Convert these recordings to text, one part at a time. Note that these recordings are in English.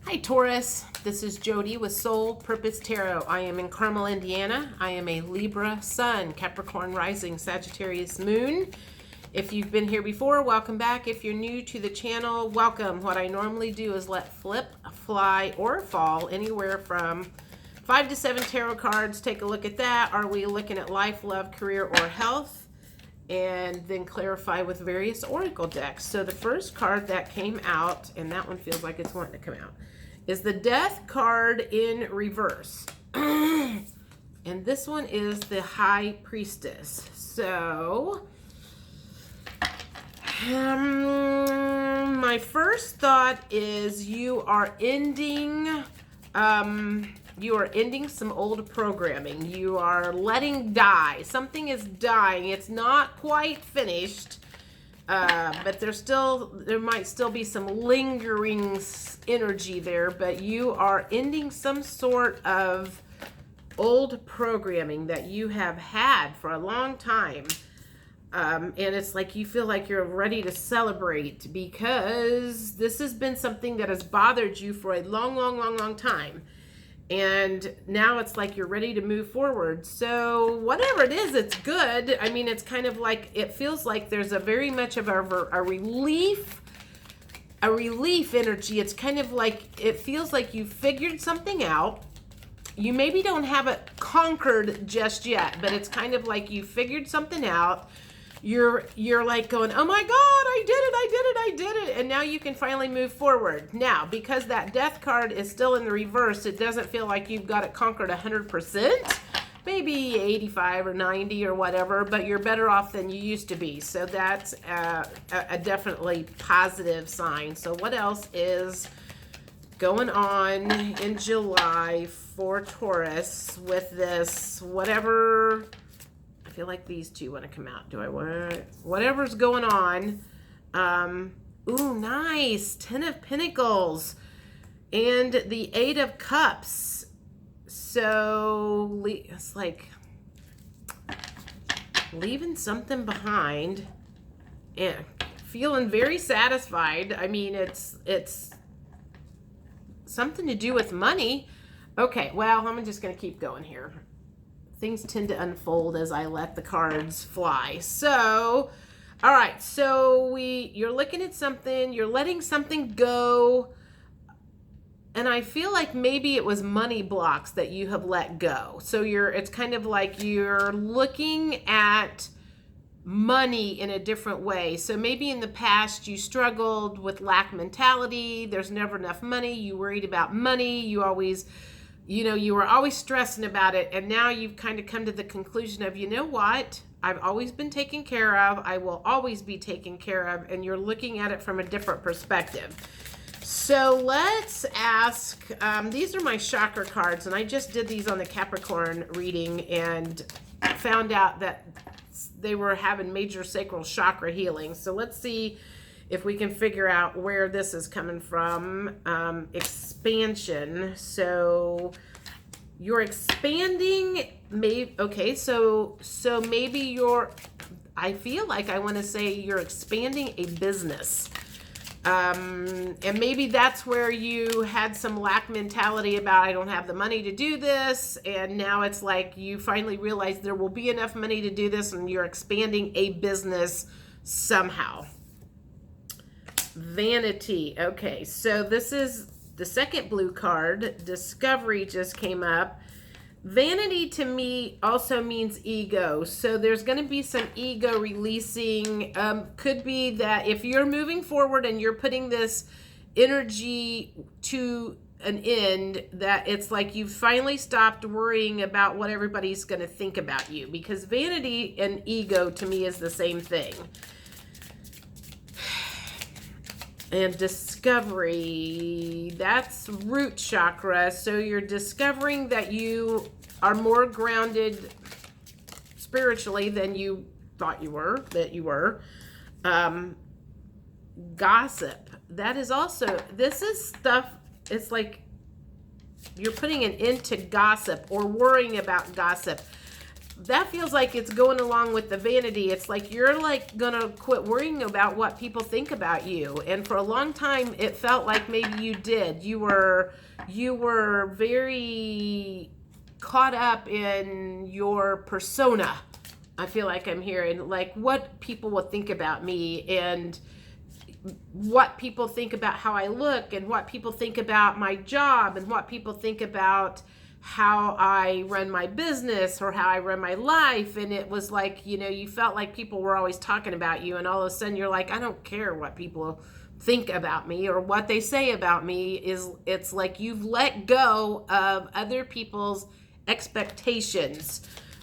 Hi Taurus, this is Jody with Soul Purpose Tarot. I am in Carmel, Indiana. I am a Libra Sun, Capricorn Rising, Sagittarius Moon. If you've been here before, welcome back. If you're new to the channel, welcome. What I normally do is let flip, fly, or fall anywhere from 5 to 7 tarot cards. Take a look at that. Are we looking at life, love, career, or health? And then clarify with various oracle decks. So the first card that came out, and that one feels like it's wanting to come out, is the Death card in reverse. And this one is the High Priestess. So my first thought is you are ending some old programming. You are letting die. Something is dying. It's not quite finished, but there might still be some lingering energy there, but you are ending some sort of old programming that you have had for a long time. And it's like you feel like you're ready to celebrate because this has been something that has bothered you for a long time. And now it's like you're ready to move forward. So whatever it is, it's good. I mean, it's kind of like, it feels like there's a very much of a relief energy. It's kind of like, it feels like you figured something out. You maybe don't have it conquered just yet, but it's kind of like you figured something out. You're like going, oh my God, I did it. And now you can finally move forward. Now, because that Death card is still in the reverse, it doesn't feel like you've got it conquered 100%, maybe 85 or 90 or whatever, but you're better off than you used to be. So that's a definitely positive sign. So what else is going on in July for Taurus with this, whatever? I feel like these two want to come out. Do I want whatever's going on? Ooh, nice. 10 of Pentacles and the 8 of Cups. So it's like leaving something behind and feeling very satisfied. I mean, it's something to do with money. Okay, well, I'm just going to keep going here. Things tend to unfold as I let the cards fly. So, all right. So you're looking at something, you're letting something go. And I feel like maybe it was money blocks that you have let go. So it's kind of like you're looking at money in a different way. So maybe in the past you struggled with lack mentality. There's never enough money. You worried about money. You were always stressing about it, and now you've kind of come to the conclusion of, you know what? I've always been taken care of. I will always be taken care of, and you're looking at it from a different perspective. So let's ask, these are my chakra cards, and I just did these on the Capricorn reading and found out that they were having major sacral chakra healing. So let's see if we can figure out where this is coming from. Expansion. So you're expanding. Okay, so maybe I feel like I want to say you're expanding a business. And maybe that's where you had some lack mentality about, I don't have the money to do this. And now it's like you finally realize there will be enough money to do this, and you're expanding a business somehow. Vanity. Okay, so this is the second blue card. Discovery just came up. Vanity to me also means ego. So there's going to be some ego releasing. Could be that if you're moving forward and you're putting this energy to an end, that it's like you've finally stopped worrying about what everybody's going to think about you, because vanity and ego to me is the same thing. And discovery, that's root chakra. So you're discovering that you are more grounded spiritually than you thought you were. Gossip. That is also, this is stuff, it's like you're putting an end to gossip or worrying about gossip. that feels like it's going along with the vanity. It's like you're like gonna quit worrying about what people think about you. And for a long time, it felt like maybe you did. You were very caught up in your persona. I feel like I'm hearing like what people will think about me, and what people think about how I look, and what people think about my job, and what people think about how I run my business or how I run my life. And it was like, you felt like people were always talking about you, and all of a sudden you're like, I don't care what people think about me or what they say about me. It's like you've let go of other people's expectations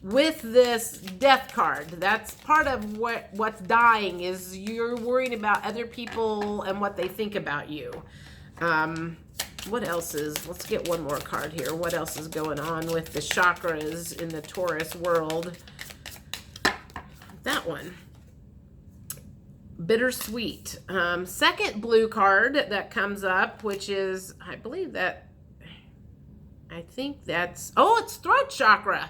with this death card. That's part of what's dying, is you're worried about other people and what they think about you. What else let's get one more card here. What else is going on with the chakras in the Taurus world? That one. Bittersweet. Second blue card that comes up, which is, I think that's, it's throat chakra.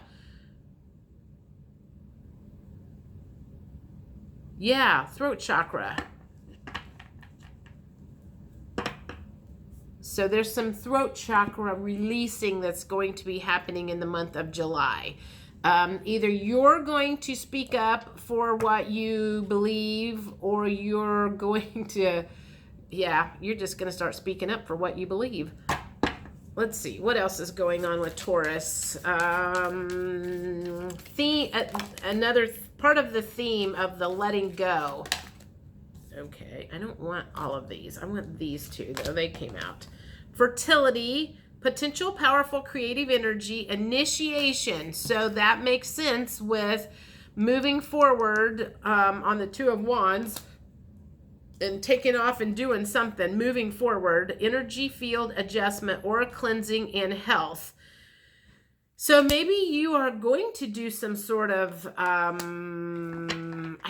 Yeah, throat chakra. So there's some throat chakra releasing that's going to be happening in the month of July. Either you're going to speak up for what you believe, or you're going to, you're just going to start speaking up for what you believe. Let's see, what else is going on with Taurus? Another part of the theme of the letting go. Okay, I don't want all of these. I want these two, though. They came out. Fertility, potential, powerful, creative energy, initiation. So that makes sense with moving forward on the Two of Wands and taking off and doing something, moving forward, energy field adjustment, aura cleansing, and health. So maybe you are going to do some sort of, I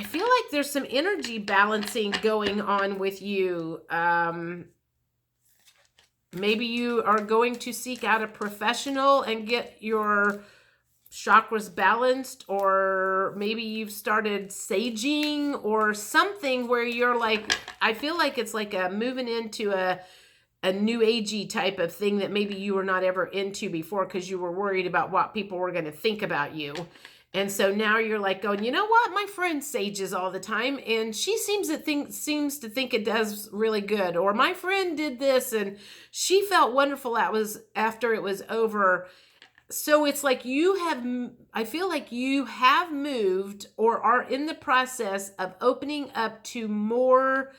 feel like there's some energy balancing going on with you. Maybe you are going to seek out a professional and get your chakras balanced, or maybe you've started saging or something where you're like, I feel like it's like a moving into a new agey type of thing that maybe you were not ever into before because you were worried about what people were going to think about you. And so now you're like going, you know what? My friend sages all the time, and she seems to think it does really good. Or my friend did this and she felt wonderful after it was over. So it's like I feel like you have moved or are in the process of opening up to more,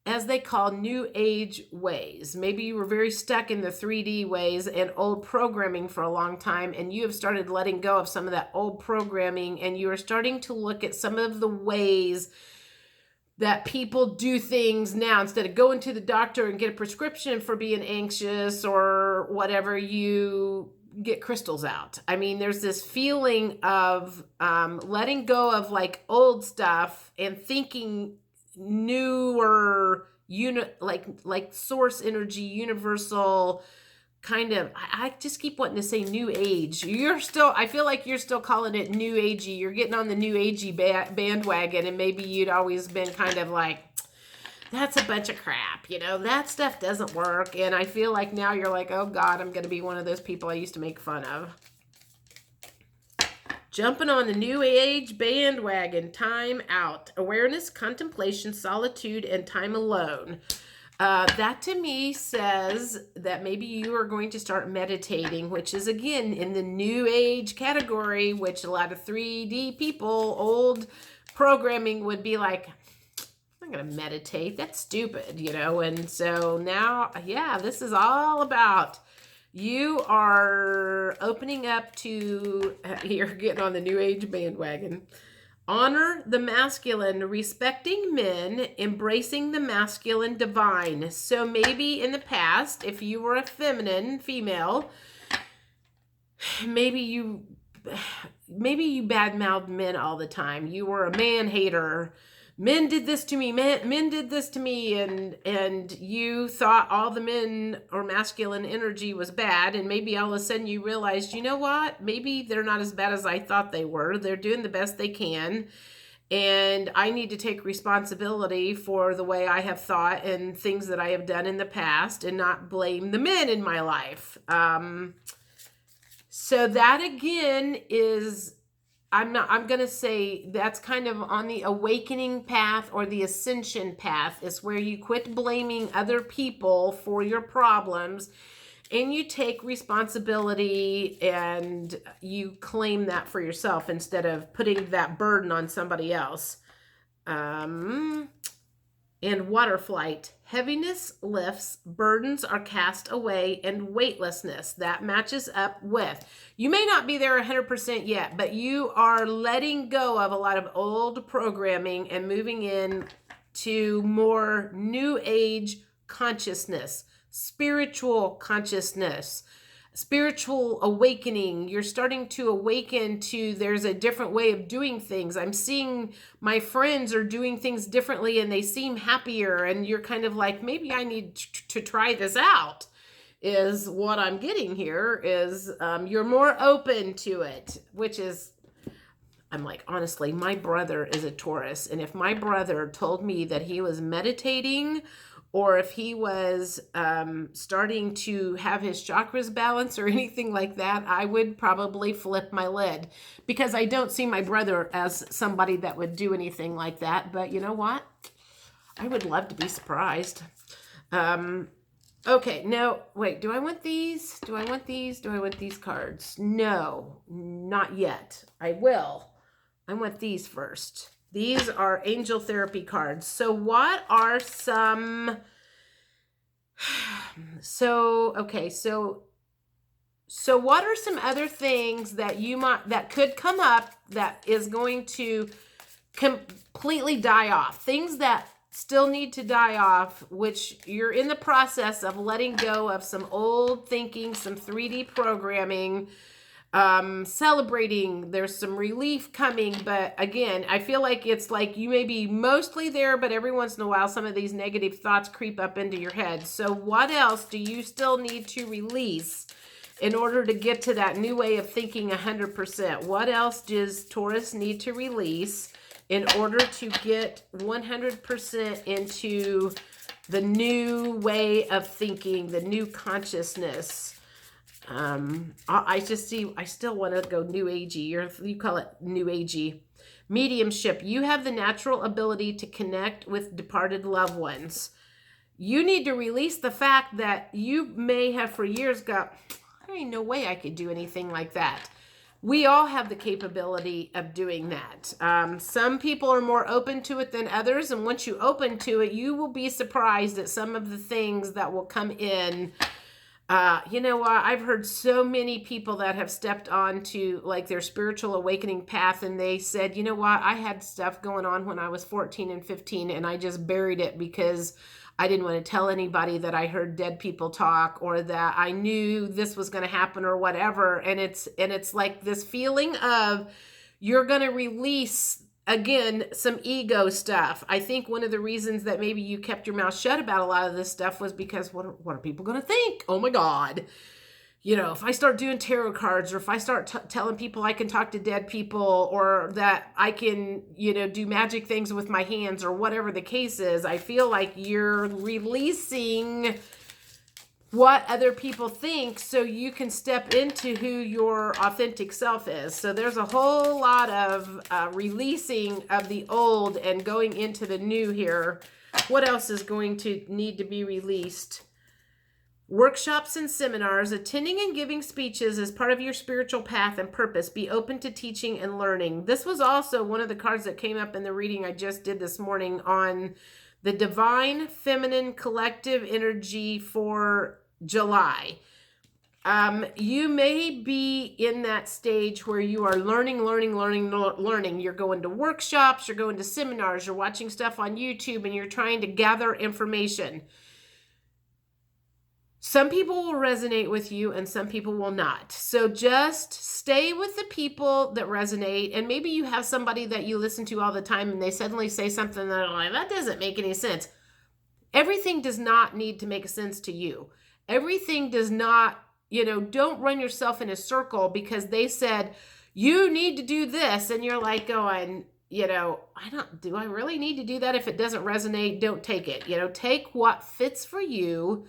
as they call, new age ways. Maybe you were very stuck in the 3D ways and old programming for a long time, and you have started letting go of some of that old programming, and you are starting to look at some of the ways that people do things now. Instead of going to the doctor and get a prescription for being anxious or whatever, you get crystals out. I mean, there's this feeling of letting go of like old stuff and thinking newer, like source energy, universal kind of. I just keep wanting to say new age. I feel like you're still calling it new agey. You're getting on the new agey bandwagon, and maybe you'd always been kind of like, that's a bunch of crap, that stuff doesn't work. And I feel like now you're like, oh God, I'm going to be one of those people I used to make fun of. Jumping on the new age bandwagon, time out. Awareness, contemplation, solitude, and time alone. That to me says that maybe you are going to start meditating, which is again in the new age category, which a lot of 3D people, old programming would be like, I'm not going to meditate. That's stupid, And so now, this is all about you are opening up to, you're getting on the new age bandwagon. Honor the masculine, respecting men, embracing the masculine divine. So maybe in the past, if you were a female, maybe you badmouthed men all the time. You were a man hater. men did this to me, men did this to me, and you thought all the men or masculine energy was bad, and maybe all of a sudden you realized, you know what, maybe they're not as bad as I thought they were. They're doing the best they can, and I need to take responsibility for the way I have thought and things that I have done in the past, and not blame the men in my life. So that again is, I'm going to say that's kind of on the awakening path or the ascension path, is where you quit blaming other people for your problems and you take responsibility and you claim that for yourself instead of putting that burden on somebody else. And water flight. Heaviness lifts, burdens are cast away, and weightlessness. That matches up with. You may not be there 100% yet, but you are letting go of a lot of old programming and moving in to more new age consciousness, spiritual consciousness, spiritual awakening. You're starting to awaken to there's a different way of doing things. I'm seeing my friends are doing things differently and they seem happier, and you're kind of like, maybe I need to try this out, is what I'm getting here. Is you're more open to it, which is, I'm like, honestly, my brother is a Taurus, and if my brother told me that he was meditating, or if he was starting to have his chakras balanced or anything like that, I would probably flip my lid, because I don't see my brother as somebody that would do anything like that. But you know what? I would love to be surprised. Okay, now, wait, do I want these? Do I want these? Do I want these cards? No, not yet. I will. I want these first. These are angel therapy cards. So what are some, okay, so what are some other things that that could come up that is going to completely die off? Things that still need to die off, which you're in the process of letting go of some old thinking, some 3D programming, celebrating. There's some relief coming, but again, I feel like it's like you may be mostly there, but every once in a while some of these negative thoughts creep up into your head. So what else do you still need to release in order to get to that new way of thinking 100%? What else does Taurus need to release in order to get 100% into the new way of thinking, the new consciousness? I still want to go new agey. You call it new agey. Mediumship. You have the natural ability to connect with departed loved ones. You need to release the fact that you may have for years got, there ain't no way I could do anything like that. We all have the capability of doing that. Some people are more open to it than others, and once you open to it, you will be surprised at some of the things that will come in. You know what? I've heard so many people that have stepped onto like their spiritual awakening path, and they said, you know what? I had stuff going on when I was 14 and 15, and I just buried it because I didn't want to tell anybody that I heard dead people talk, or that I knew this was going to happen, or whatever. And it's like this feeling of you're going to release, again, some ego stuff. I think one of the reasons that maybe you kept your mouth shut about a lot of this stuff was because what are people going to think? Oh my God. You know, if I start doing tarot cards, or if I start telling people I can talk to dead people, or that I can, do magic things with my hands, or whatever the case is, I feel like you're releasing what other people think so you can step into who your authentic self is. So there's a whole lot of releasing of the old and going into the new here. What else is going to need to be released? Workshops and seminars. Attending and giving speeches is part of your spiritual path and purpose. Be open to teaching and learning. This was also one of the cards that came up in the reading I just did this morning on the divine feminine collective energy for July. You may be in that stage where you are learning. You're going to workshops, you're going to seminars, you're watching stuff on YouTube, and you're trying to gather information. Some people will resonate with you and some people will not. So just stay with the people that resonate. And maybe you have somebody that you listen to all the time and they suddenly say something that like, that doesn't make any sense. Everything does not need to make sense to you. Everything does not, don't run yourself in a circle because they said, you need to do this. And you're like going, do I really need to do that? If it doesn't resonate, don't take it. Take what fits for you.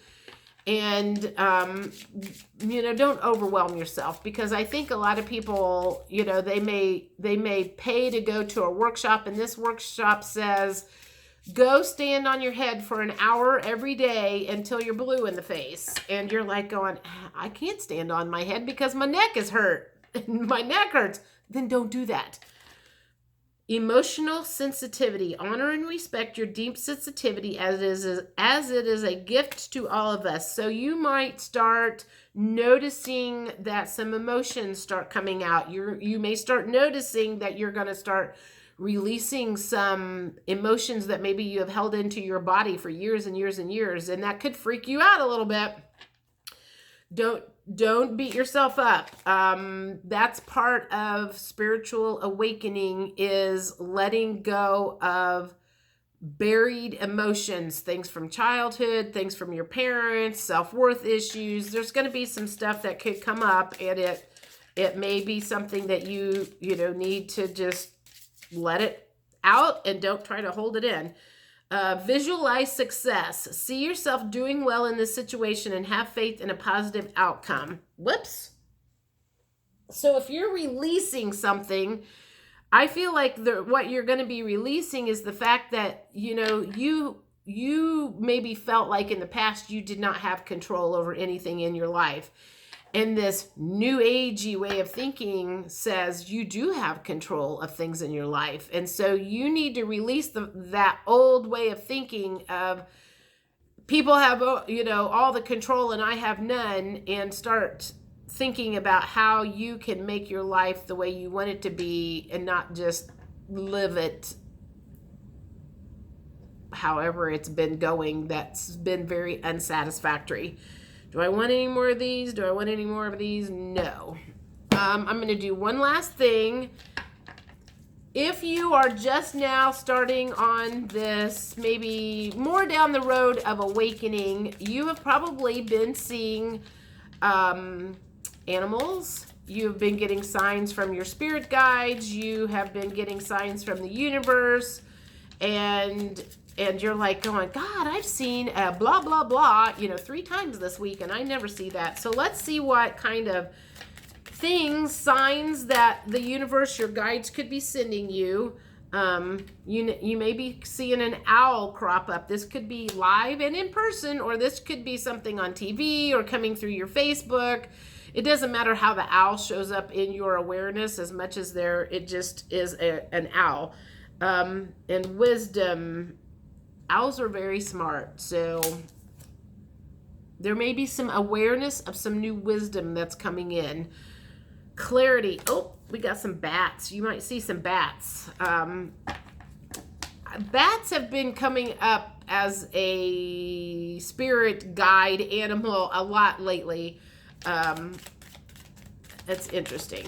And, don't overwhelm yourself, because I think a lot of people, they may pay to go to a workshop, and this workshop says, go stand on your head for an hour every day until you're blue in the face. And you're like going, I can't stand on my head because my neck is hurt. My neck hurts. Then don't do that. Emotional sensitivity. Honor and respect your deep sensitivity as it is a gift to all of us. So you might start noticing that some emotions start coming out. You may start noticing that you're going to start releasing some emotions that maybe you have held into your body for years and years and years, and that could freak you out a little bit. Don't beat yourself up. That's part of spiritual awakening, is letting go of buried emotions, things from childhood, things from your parents, self-worth issues. There's going to be some stuff that could come up, and it may be something that you need to just let it out and don't try to hold it in. Visualize success. See yourself doing well in this situation and have faith in a positive outcome. Whoops. So if you're releasing something, I feel like what you're going to be releasing is the fact that, you maybe felt like in the past you did not have control over anything in your life. And this new agey way of thinking says you do have control of things in your life. And so you need to release that old way of thinking of people have, all the control and I have none, and start thinking about how you can make your life the way you want it to be and not just live it however it's been going. That's been very unsatisfactory. Do I want any more of these? Do I want any more of these? No. I'm going to do one last thing. If you are just now starting on this, maybe more down the road of awakening, you have probably been seeing animals. You've been getting signs from your spirit guides. You have been getting signs from the universe. And you're like going, God, I've seen blah, blah, blah, 3 times this week, and I never see that. So let's see what kind of signs that the universe, your guides, could be sending you. You may be seeing an owl crop up. This could be live and in person, or this could be something on TV or coming through your Facebook. It doesn't matter how the owl shows up in your awareness, as much as it just is an owl. And wisdom. Owls are very smart, so there may be some awareness of some new wisdom that's coming in. Clarity. Oh, we got some bats. You might see some bats. Bats have been coming up as a spirit guide animal a lot lately. It's interesting.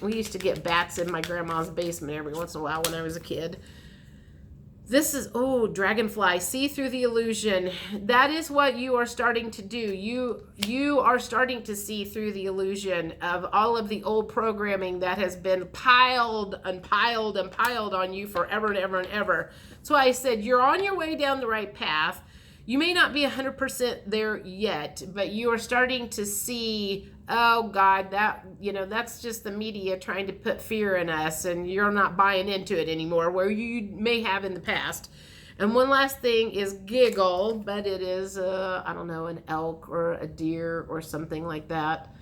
We used to get bats in my grandma's basement every once in a while when I was a kid. This is, dragonfly, see through the illusion. That is what you are starting to do. You are starting to see through the illusion of all of the old programming that has been piled and piled and piled on you forever and ever and ever. That's why I said you're on your way down the right path. You may not be 100% there yet, but you are starting to see, oh God, that's just the media trying to put fear in us, and you're not buying into it anymore, where you may have in the past. And one last thing is giggle, but it is, an elk or a deer or something like that.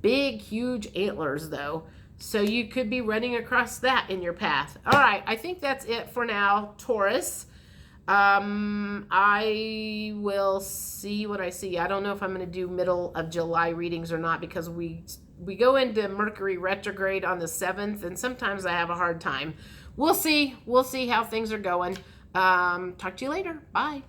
Big, huge antlers, though. So you could be running across that in your path. All right, I think that's it for now, Taurus. I will see what I see. I don't know if I'm going to do middle of July readings or not, because we go into Mercury retrograde on the 7th, and sometimes I have a hard time. We'll see. We'll see how things are going. Talk to you later. Bye.